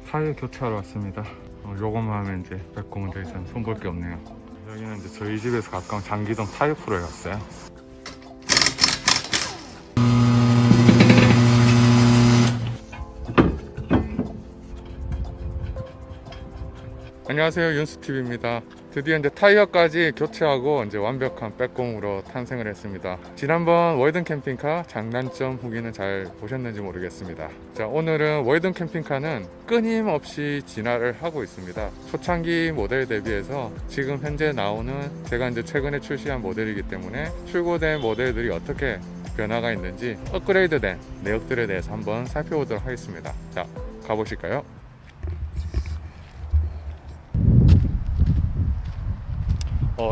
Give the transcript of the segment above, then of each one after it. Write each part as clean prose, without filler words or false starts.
타이어 교체하러 왔습니다. 요것만 하면 이제 백공은 더 이상 손볼 게 없네요. 여기는 이제 저희 집에서 가까운 장기동 타이어 프로에 갔어요. 안녕하세요, 윤수TV입니다. 드디어 이제 타이어까지 교체하고 이제 완벽한 백공으로 탄생을 했습니다. 지난번 월든 캠핑카 장단점 후기는 잘 보셨는지 모르겠습니다. 자, 오늘은 월든 캠핑카는 끊임없이 진화를 하고 있습니다. 초창기 모델 대비해서 지금 현재 나오는 제가 이제 최근에 출시한 모델이기 때문에 출고된 모델들이 어떻게 변화가 있는지 업그레이드된 내역들에 대해서 한번 살펴보도록 하겠습니다. 자, 가보실까요?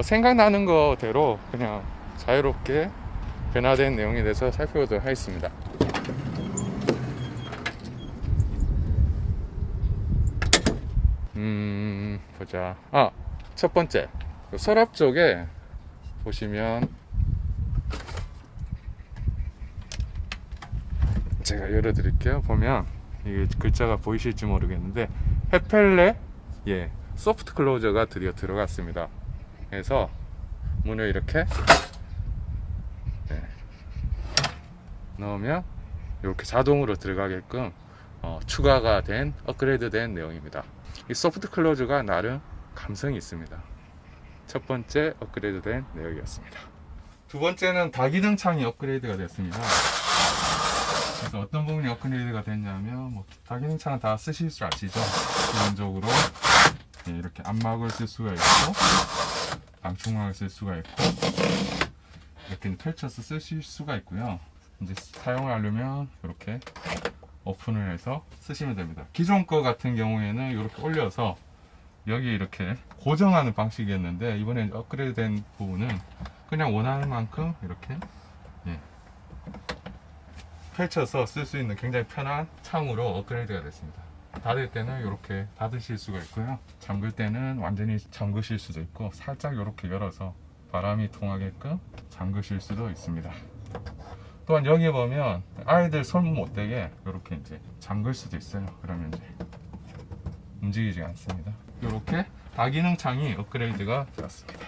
생각나는 거대로 그냥 자유롭게 변화된 내용에 대해서 살펴보도록 하겠습니다. 보자. 첫 번째, 서랍 쪽에 보시면 제가 열어드릴게요. 보면 이게 글자가 보이실지 모르겠는데 헤펠레 소프트 클로저가 드디어 들어갔습니다. 그래서 문을 이렇게 넣으면 이렇게 자동으로 들어가게끔 추가가 된 업그레이드 된 내용입니다. 이 소프트 클로즈가 나름 감성이 있습니다. 첫 번째 업그레이드 된 내용이었습니다. 두 번째는 다기능 창이 업그레이드가 됐습니다. 그래서 어떤 부분이 업그레이드가 됐냐면 다기능 창은 다 쓰실 줄 아시죠? 기본적으로 이렇게 안막을 쓸 수가 있고 방충망을 쓸 수가 있고 이렇게 펼쳐서 쓰실 수가 있고요. 이제 사용을 하려면 이렇게 오픈을 해서 쓰시면 됩니다. 기존 거 같은 경우에는 이렇게 올려서 여기 이렇게 고정하는 방식이었는데 이번에 업그레이드 된 부분은 그냥 원하는 만큼 이렇게 펼쳐서 쓸 수 있는 굉장히 편한 창으로 업그레이드가 됐습니다. 닫을 때는 이렇게 닫으실 수가 있고요. 잠글 때는 완전히 잠그실 수도 있고 살짝 이렇게 열어서 바람이 통하게끔 잠그실 수도 있습니다. 또한 여기 보면 아이들 손 못 대게 이렇게 이제 잠글 수도 있어요. 그러면 이제 움직이지 않습니다. 이렇게 다기능 창이 업그레이드가 되었습니다.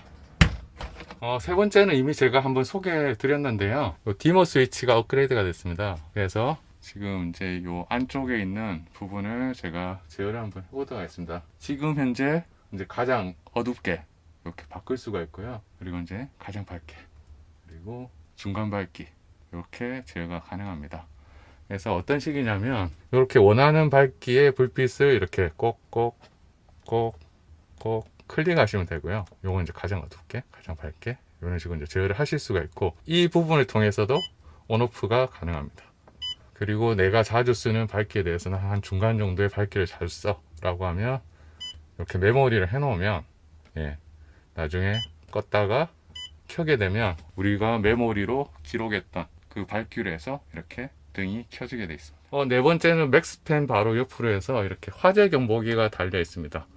세 번째는 이미 제가 한번 소개해 드렸는데요. 디머 스위치가 업그레이드가 됐습니다. 그래서 지금 이제 요 안쪽에 있는 부분을 제가 제어를 한번 해보도록 하겠습니다. 지금 현재 이제 가장 어둡게 이렇게 바꿀 수가 있고요. 그리고 이제 가장 밝게, 그리고 중간 밝기 이렇게 제어가 가능합니다. 그래서 어떤 식이냐면 이렇게 원하는 밝기의 불빛을 이렇게 꼭꼭 클릭하시면 되고요. 요건 이제 가장 어둡게, 가장 밝게 이런 식으로 이제 제어를 하실 수가 있고 이 부분을 통해서도 온오프가 가능합니다. 그리고 내가 자주 쓰는 밝기에 대해서는 한 중간 정도의 밝기를 자주 써 라고 하면 이렇게 메모리를 해 놓으면 나중에 껐다가 켜게 되면 우리가 메모리로 기록했던 그 밝기로 해서 이렇게 등이 켜지게 되어 있습니다. 네 번째는 맥스팬 바로 옆으로 해서 이렇게 화재 경보기가 달려 있습니다.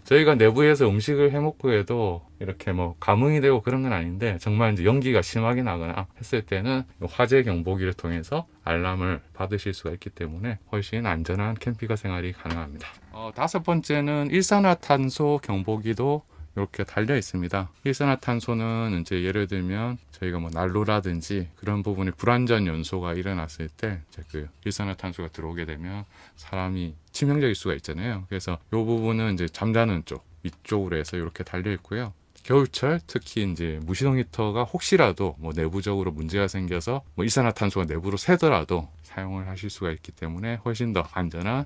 저희가 내부에서 음식을 해 먹고 해도 이렇게 감흥이 되고 그런 건 아닌데 정말 이제 연기가 심하게 나거나 했을 때는 화재 경보기를 통해서 알람을 받으실 수가 있기 때문에 훨씬 안전한 캠핑카 생활이 가능합니다. 다섯 번째는 일산화탄소 경보기도 이렇게 달려 있습니다. 일산화탄소는 이제 예를 들면 저희가 난로라든지 그런 부분에 불안전 연소가 일어났을 때 이제 그 일산화탄소가 들어오게 되면 사람이 치명적일 수가 있잖아요. 그래서 이 부분은 이제 잠자는 쪽 위쪽으로 해서 이렇게 달려 있고요. 겨울철 특히 이제 무시동 히터가 혹시라도 내부적으로 문제가 생겨서 일산화탄소가 내부로 새더라도 사용을 하실 수가 있기 때문에 훨씬 더 안전한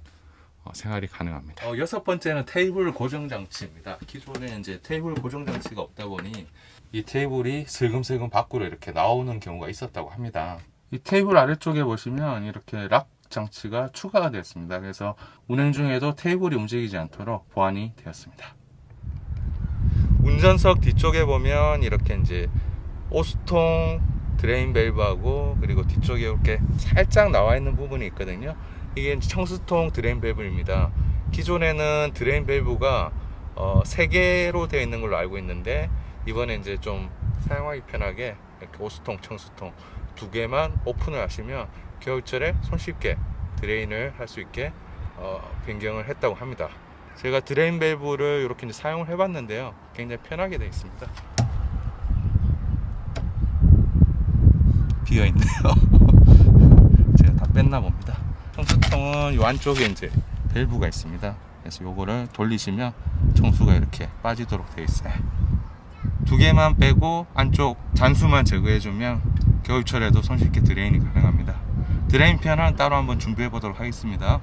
생활이 가능합니다. 여섯 번째는 테이블 고정 장치입니다. 기존에 이제 테이블 고정 장치가 없다 보니 이 테이블이 슬금슬금 밖으로 이렇게 나오는 경우가 있었다고 합니다. 이 테이블 아래쪽에 보시면 이렇게 락 장치가 추가가 되었습니다. 그래서 운행 중에도 테이블이 움직이지 않도록 보완이 되었습니다. 운전석 뒤쪽에 보면 이렇게 이제 오스통 드레인 밸브하고 그리고 뒤쪽에 이렇게 살짝 나와 있는 부분이 있거든요. 이게 청수통 드레인 밸브입니다. 기존에는 드레인 밸브가 3개로 되어 있는 걸로 알고 있는데 이번에 이제 좀 사용하기 편하게 이렇게 오수통, 청수통 2개만 오픈을 하시면 겨울철에 손쉽게 드레인을 할 수 있게 변경을 했다고 합니다. 제가 드레인 밸브를 이렇게 이제 사용을 해봤는데요, 굉장히 편하게 되어 있습니다. 비어 있네요. 제가 다 뺐나 봅니다. 청수통은 이 안쪽에 이제 밸브가 있습니다. 그래서 요거를 돌리시면 청수가 이렇게 빠지도록 되어 있어요. 두 개만 빼고 안쪽 잔수만 제거해주면 겨울철에도 손쉽게 드레인이 가능합니다. 드레인 편은 따로 한번 준비해 보도록 하겠습니다.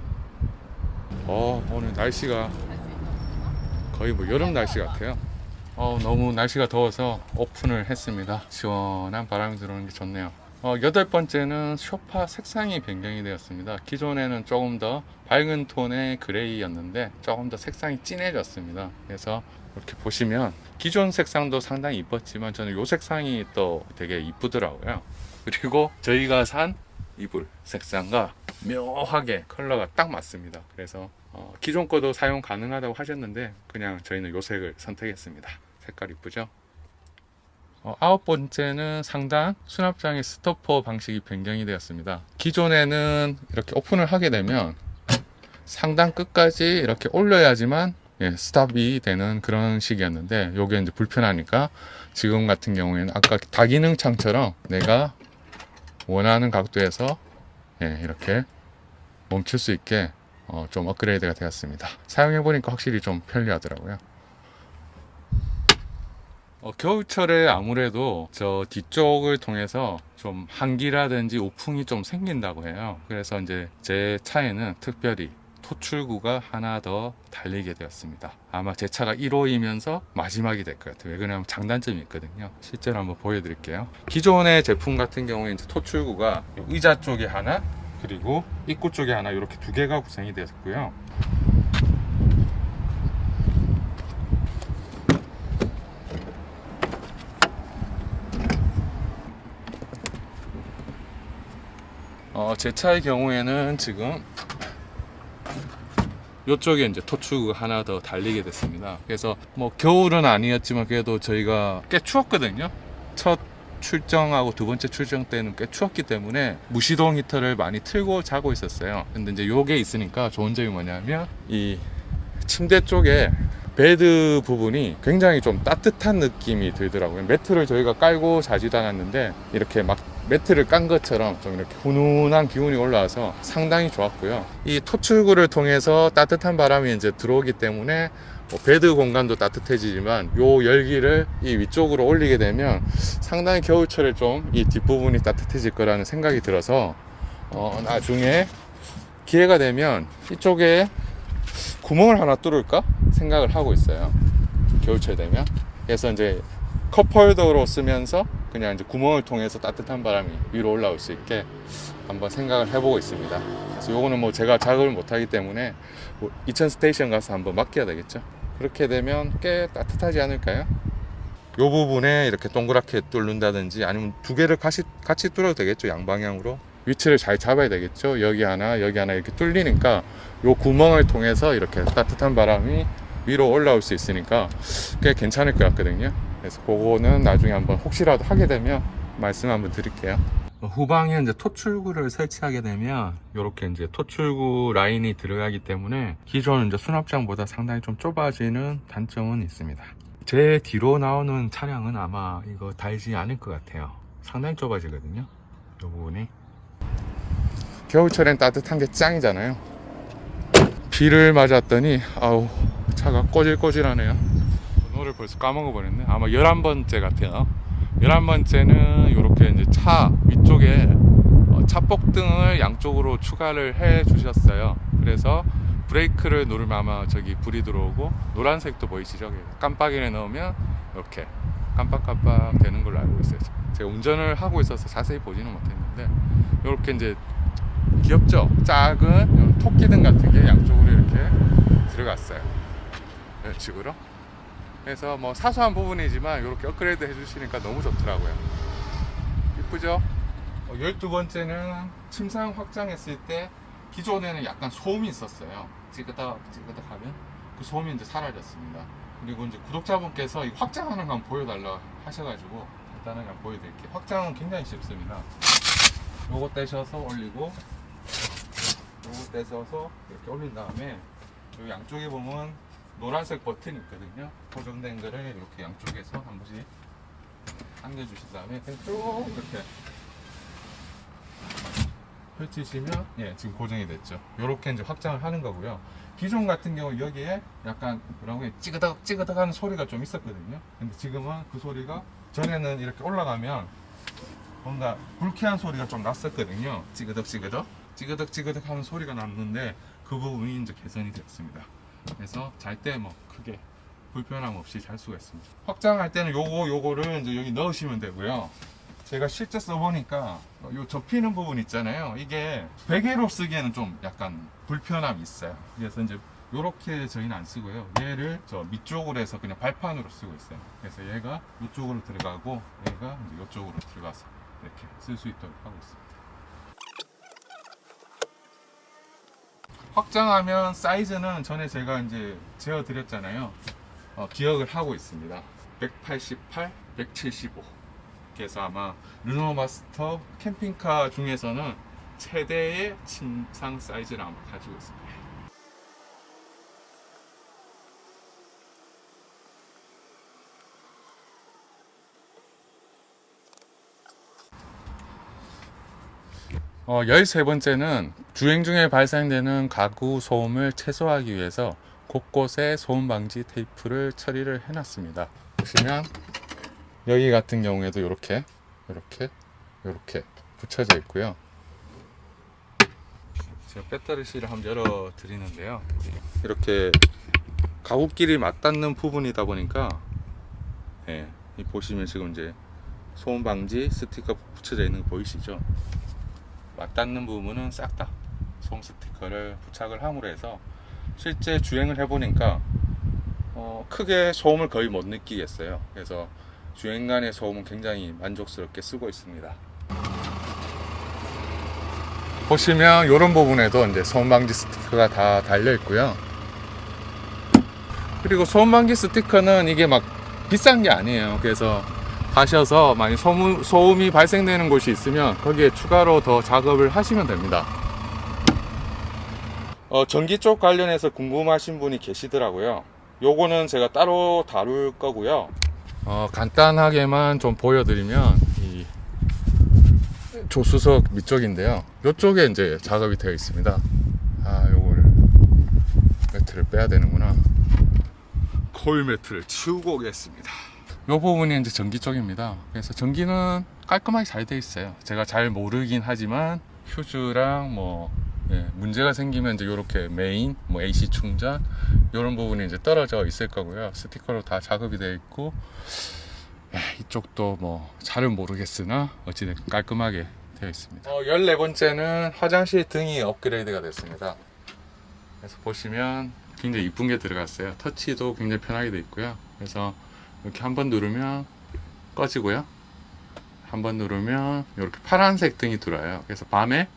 오늘 날씨가 거의 뭐 여름 날씨 같아요. 너무 날씨가 더워서 오픈을 했습니다. 시원한 바람이 들어오는 게 좋네요. 여덟 번째는 소파 색상이 변경이 되었습니다. 기존에는 조금 더 밝은 톤의 그레이였는데 조금 더 색상이 진해졌습니다. 그래서 이렇게 보시면 기존 색상도 상당히 이뻤지만 저는 이 색상이 또 되게 이쁘더라고요. 그리고 저희가 산 이불 색상과 묘하게 컬러가 딱 맞습니다. 그래서 기존 거도 사용 가능하다고 하셨는데 그냥 저희는 이 색을 선택했습니다. 색깔 이쁘죠? 아홉 번째는 상단 수납장의 스토퍼 방식이 변경이 되었습니다. 기존에는 이렇게 오픈을 하게 되면 상단 끝까지 이렇게 올려야지만 스탑이 되는 그런 식이었는데 요게 이제 불편하니까 지금 같은 경우에는 아까 다기능 창처럼 내가 원하는 각도에서 이렇게 멈출 수 있게 좀 업그레이드가 되었습니다. 사용해 보니까 확실히 좀 편리하더라고요. 겨울철에 아무래도 저 뒤쪽을 통해서 좀 한기라든지 우풍이 좀 생긴다고 해요. 그래서 이제 제 차에는 특별히 토출구가 하나 더 달리게 되었습니다. 아마 제 차가 1호이면서 마지막이 될 것 같아요. 왜 그러냐면 장단점이 있거든요. 실제로 한번 보여드릴게요. 기존의 제품 같은 경우에 이제 토출구가 의자 쪽에 하나, 그리고 입구 쪽에 하나, 이렇게 두 개가 구성이 되었고요. 제 차의 경우에는 지금 이쪽에 이제 토출구가 하나 더 달리게 됐습니다. 그래서 뭐 겨울은 아니었지만 그래도 저희가 꽤 추웠거든요. 첫 출정하고 두 번째 출정 때는 꽤 추웠기 때문에 무시동 히터를 많이 틀고 자고 있었어요. 근데 이제 요게 있으니까 좋은 점이 뭐냐면 이 침대 쪽에 베드 부분이 굉장히 좀 따뜻한 느낌이 들더라고요. 매트를 저희가 깔고 자지도 않았는데 이렇게 막 매트를 깐 것처럼 좀 이렇게 훈훈한 기운이 올라와서 상당히 좋았고요. 이 토출구를 통해서 따뜻한 바람이 이제 들어오기 때문에 베드 공간도 따뜻해지지만 요 열기를 이 위쪽으로 올리게 되면 상당히 겨울철에 좀 이 뒷부분이 따뜻해질 거라는 생각이 들어서 나중에 기회가 되면 이쪽에 구멍을 하나 뚫을까 생각을 하고 있어요. 겨울철 되면. 그래서 이제 컵홀더로 쓰면서 그냥 이제 구멍을 통해서 따뜻한 바람이 위로 올라올 수 있게 한번 생각을 해보고 있습니다. 그래서 요거는 뭐 제가 작업을 못하기 때문에 뭐 이천 스테이션 가서 한번 맡겨야 되겠죠. 그렇게 되면 꽤 따뜻하지 않을까요? 요 부분에 이렇게 동그랗게 뚫는다든지 아니면 두 개를 같이 뚫어도 되겠죠. 양방향으로. 위치를 잘 잡아야 되겠죠. 여기 하나 이렇게 뚫리니까 요 구멍을 통해서 이렇게 따뜻한 바람이 위로 올라올 수 있으니까 꽤 괜찮을 것 같거든요. 그래서 그거는 나중에 한번 혹시라도 하게 되면 말씀 한번 드릴게요. 후방에 이제 토출구를 설치하게 되면 이렇게 이제 토출구 라인이 들어가기 때문에 기존 이제 수납장보다 상당히 좀 좁아지는 단점은 있습니다. 제 뒤로 나오는 차량은 아마 이거 달지 않을 것 같아요. 상당히 좁아지거든요. 이 부분이. 겨울철엔 따뜻한 게 짱이잖아요. 비를 맞았더니 아우 차가 꼬질꼬질하네요. 번호를 벌써 까먹어 버렸네. 아마 11번째 같아요. 11번째는 이렇게 이제 차 위쪽에 차폭등을 양쪽으로 추가를 해 주셨어요. 그래서 브레이크를 누르면 아마 저기 불이 들어오고 노란색도 보이시죠? 깜빡이를 넣으면 이렇게 깜빡깜빡 되는 걸로 알고 있어요. 제가 운전을 하고 있어서 자세히 보지는 못했는데 이렇게 이제 귀엽죠? 작은 토끼등 같은 게 양쪽으로 이렇게 들어갔어요. 이런 식으로. 그래서 뭐 사소한 부분이지만 이렇게 업그레이드 해주시니까 너무 좋더라고요. 이쁘죠? 12번째는 침상 확장했을 때 기존에는 약간 소음이 있었어요. 찌그덕 하면 그 소음이 이제 사라졌습니다. 그리고 이제 구독자분께서 이 확장하는 거 한번 보여달라 하셔가지고 일단은 그냥 보여드릴게요. 확장은 굉장히 쉽습니다. 요거 떼셔서 올리고 요거 떼서서 이렇게 올린 다음에 요 양쪽에 보면 노란색 버튼이 있거든요. 고정된 거를 이렇게 양쪽에서 한 번씩 당겨주신 다음에 그냥 쭉 이렇게 펼치시면 지금 고정이 됐죠. 이렇게 이제 확장을 하는 거고요. 기존 같은 경우 여기에 약간 뭐라고 해 찌그덕 찌그덕 하는 소리가 좀 있었거든요. 근데 지금은 그 소리가 전에는 이렇게 올라가면 뭔가 불쾌한 소리가 좀 났었거든요. 찌그덕 찌그덕 찌그덕 찌그덕 하는 소리가 났는데 그 부분이 이제 개선이 되었습니다. 그래서 잘 때 뭐 크게 불편함 없이 잘 수가 있습니다. 확장할 때는 요거를 이제 여기 넣으시면 되고요. 제가 실제 써보니까 요 접히는 부분 있잖아요. 이게 베개로 쓰기에는 좀 약간 불편함이 있어요. 그래서 이제 요렇게 저희는 안 쓰고요. 얘를 저 밑쪽으로 해서 그냥 발판으로 쓰고 있어요. 그래서 얘가 이쪽으로 들어가고 얘가 이제 이쪽으로 들어가서 이렇게 쓸 수 있도록 하고 있습니다. 확장하면 사이즈는 전에 제가 이제 재어 드렸잖아요. 기억을 하고 있습니다. 188, 175. 그래서 아마 르노 마스터 캠핑카 중에서는 최대의 침상 사이즈를 아마 가지고 있습니다. 어, 13번째는 주행 중에 발생되는 가구 소음을 최소화하기 위해서 곳곳에 소음 방지 테이프를 처리를 해놨습니다. 보시면 여기 같은 경우에도 이렇게 붙여져 있고요. 제가 배터리 실을 한번 열어 드리는데요. 이렇게 가구끼리 맞닿는 부분이다 보니까 이 보시면 지금 이제 소음 방지 스티커 붙여져 있는 거 보이시죠? 맞닿는 부분은 싹 다 소음 스티커를 부착을 함으로 해서 실제 주행을 해보니까 크게 소음을 거의 못 느끼겠어요. 그래서 주행간의 소음은 굉장히 만족스럽게 쓰고 있습니다. 보시면 이런 부분에도 이제 소음 방지 스티커가 다 달려 있고요. 그리고 소음 방지 스티커는 이게 막 비싼 게 아니에요. 그래서 가셔서 많이 소음이 발생되는 곳이 있으면 거기에 추가로 더 작업을 하시면 됩니다. 전기 쪽 관련해서 궁금하신 분이 계시더라고요. 요거는 제가 따로 다룰 거고요. 간단하게만 좀 보여드리면 이 조수석 밑쪽인데요. 요쪽에 이제 작업이 되어 있습니다. 요거를 매트를 빼야 되는구나. 거울 매트를 치우고 오겠습니다. 요 부분이 이제 전기 쪽입니다. 그래서 전기는 깔끔하게 잘 되어 있어요. 제가 잘 모르긴 하지만 휴즈랑 문제가 생기면 이제 이렇게 메인, AC 충전 이런 부분이 이제 떨어져 있을 거고요. 스티커로 다 작업이 되어 있고 이쪽도 잘은 모르겠으나 어찌됐든 깔끔하게 되어 있습니다. 14번째는 화장실 등이 업그레이드가 됐습니다. 그래서 보시면 굉장히 이쁜 게 들어갔어요. 터치도 굉장히 편하게 되어 있고요. 그래서 이렇게 한번 누르면 꺼지고요. 한번 누르면 이렇게 파란색 등이 들어와요. 그래서 밤에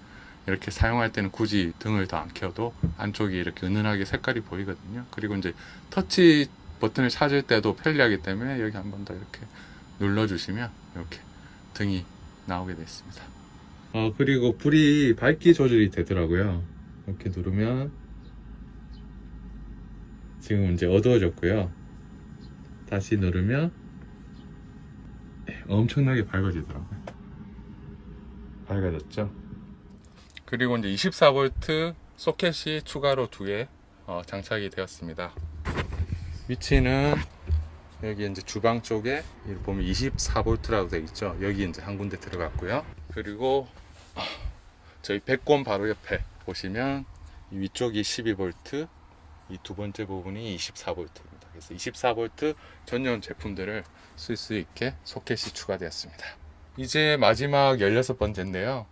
이렇게 사용할 때는 굳이 등을 더 안 켜도 안쪽이 이렇게 은은하게 색깔이 보이거든요. 그리고 이제 터치 버튼을 찾을 때도 편리하기 때문에 여기 한 번 더 이렇게 눌러주시면 이렇게 등이 나오게 되어 있습니다. 그리고 불이 밝기 조절이 되더라고요. 이렇게 누르면 지금 이제 어두워졌고요. 다시 누르면 엄청나게 밝아지더라고요. 밝아졌죠. 그리고 이제 24V 소켓이 추가로 2개 장착이 되었습니다. 위치는 여기 이제 주방 쪽에 보면 24V라고 되어 있죠. 여기 이제 한 군데 들어갔고요. 그리고 저희 배꼽 바로 옆에 보시면 이 위쪽이 12V, 이 두 번째 부분이 24V입니다. 그래서 24V 전용 제품들을 쓸 수 있게 소켓이 추가되었습니다. 이제 마지막 16번째인데요.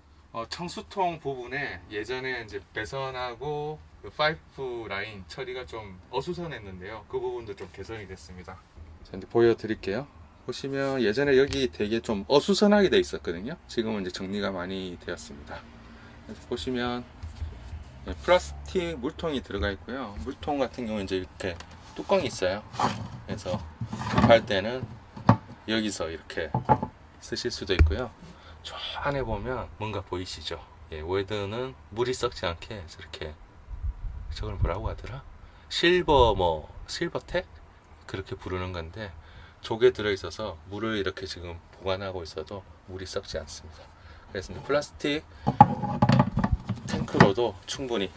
청수통 부분에 예전에 이제 배선하고 그 파이프 라인 처리가 좀 어수선했는데요. 그 부분도 좀 개선이 됐습니다. 자, 이제 보여드릴게요. 보시면 예전에 여기 되게 좀 어수선하게 돼 있었거든요. 지금은 이제 정리가 많이 되었습니다. 그래서 보시면 플라스틱 물통이 들어가 있고요. 물통 같은 경우는 이제 이렇게 뚜껑이 있어요. 그래서 급할 때는 여기서 이렇게 쓰실 수도 있고요. 저 안에 보면 뭔가 보이시죠? 예, 월드는 물이 썩지 않게 저렇게, 저걸 뭐라고 하더라? 실버텍? 그렇게 부르는 건데, 조개 들어있어서 물을 이렇게 지금 보관하고 있어도 물이 썩지 않습니다. 그래서 이제 플라스틱 탱크로도 충분히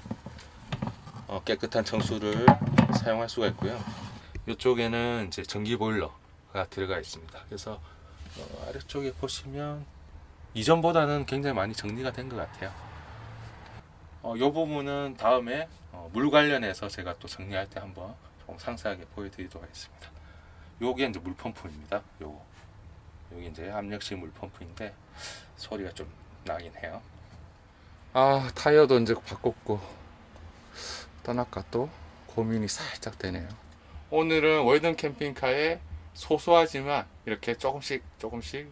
깨끗한 정수를 사용할 수가 있고요. 이쪽에는 이제 전기 보일러가 들어가 있습니다. 그래서 아래쪽에 보시면 이전보다는 굉장히 많이 정리가 된 것 같아요. 이 부분은 다음에 물 관련해서 제가 또 정리할 때 한번 좀 상세하게 보여드리도록 하겠습니다. 요게 이제 물펌프입니다. 여기 이제 압력식 물펌프인데 소리가 좀 나긴 해요. 아, 타이어도 이제 바꿨고 떠날까 또 고민이 살짝 되네요. 오늘은 월든 캠핑카의 소소하지만 이렇게 조금씩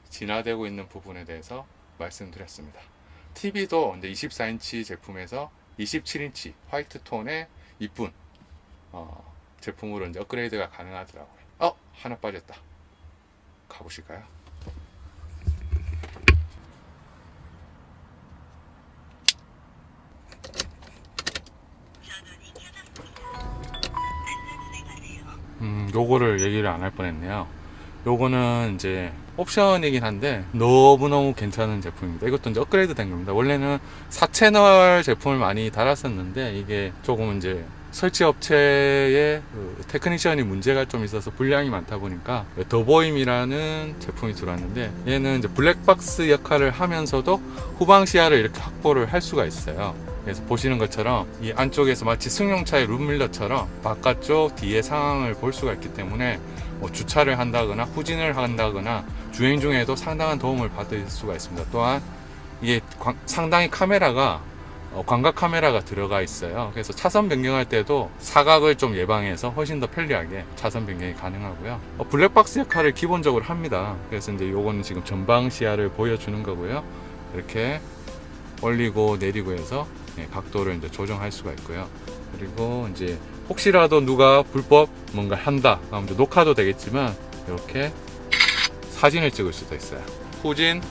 진화되고 있는 부분에 대해서 말씀드렸습니다. TV도 이제 24인치 제품에서 27인치 화이트 톤의 이쁜 제품으로 이제 업그레이드가 가능하더라고요. 하나 빠졌다. 가보실까요? 요거를 얘기를 안 할 뻔했네요. 요거는 이제 옵션이긴 한데 너무너무 괜찮은 제품입니다. 이것도 이제 업그레이드 된 겁니다. 원래는 4채널 제품을 많이 달았었는데 이게 조금 이제 설치 업체의 그 테크니션이 문제가 좀 있어서 불량이 많다 보니까 더보임이라는 제품이 들어왔는데, 얘는 이제 블랙박스 역할을 하면서도 후방 시야를 이렇게 확보를 할 수가 있어요. 그래서 보시는 것처럼 이 안쪽에서 마치 승용차의 룸밀러처럼 바깥쪽 뒤에 상황을 볼 수가 있기 때문에 주차를 한다거나 후진을 한다거나 주행 중에도 상당한 도움을 받을 수가 있습니다. 또한 이게 상당히 카메라가 광각 카메라가 들어가 있어요. 그래서 차선 변경할 때도 사각을 좀 예방해서 훨씬 더 편리하게 차선 변경이 가능하고요. 블랙박스 역할을 기본적으로 합니다. 그래서 이제 요거는 지금 전방 시야를 보여주는 거고요. 이렇게 올리고 내리고 해서 각도를 이제 조정할 수가 있고요. 그리고 이제 혹시라도 누가 불법 뭔가 한다 하면 녹화도 되겠지만 이렇게 사진을 찍을 수도 있어요. 후진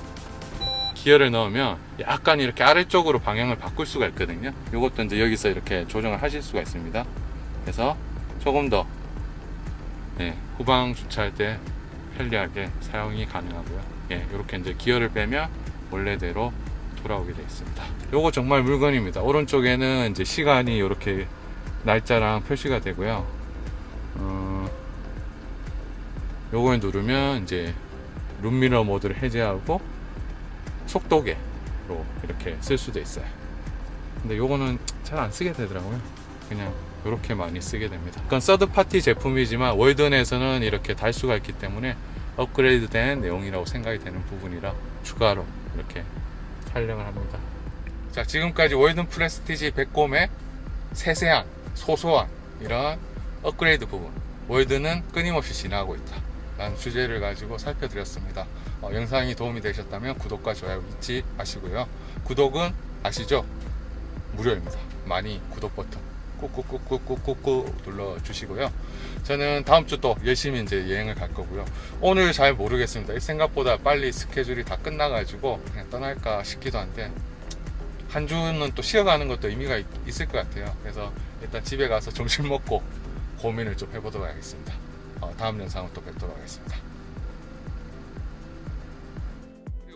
기어를 넣으면 약간 이렇게 아래쪽으로 방향을 바꿀 수가 있거든요. 이것도 이제 여기서 이렇게 조정을 하실 수가 있습니다. 그래서 조금 더 후방 주차할 때 편리하게 사용이 가능하고요. 이렇게 이제 기어를 빼면 원래대로 돌아오게 되어 있습니다. 요거 정말 물건입니다. 오른쪽에는 이제 시간이 이렇게 날짜랑 표시가 되고요. 요걸 누르면 이제 룸미러 모드를 해제하고 속도계로 이렇게 쓸 수도 있어요. 근데 요거는 잘 안 쓰게 되더라고요. 그냥 이렇게 많이 쓰게 됩니다. 그건 서드파티 제품이지만 월든에서는 이렇게 달 수가 있기 때문에 업그레이드 된 내용이라고 생각이 되는 부분이라 추가로 이렇게 촬영을 합니다. 자, 지금까지 월든 프레스티지 100곰의 세세한 소소한 이런 업그레이드 부분, 월든은 끊임없이 진화하고 있다 라는 주제를 가지고 살펴드렸습니다. 영상이 도움이 되셨다면 구독과 좋아요 잊지 마시고요. 구독은 아시죠? 무료입니다. 많이 구독 버튼 꾹꾹꾹꾹꾹꾹 눌러주시고요. 저는 다음 주 또 열심히 이제 여행을 갈 거고요. 오늘 잘 모르겠습니다. 생각보다 빨리 스케줄이 다 끝나가지고 그냥 떠날까 싶기도 한데, 한 주는 또 쉬어가는 것도 의미가 있을 것 같아요. 그래서 일단 집에 가서 점심 먹고 고민을 좀 해보도록 하겠습니다. 다음 영상은 또 뵙도록 하겠습니다.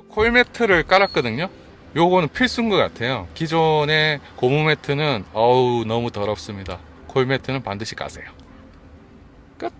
코일 매트를 깔았거든요. 요거는 필수인 것 같아요. 기존의 고무 매트는 너무 더럽습니다. 코일 매트는 반드시 까세요. 끝.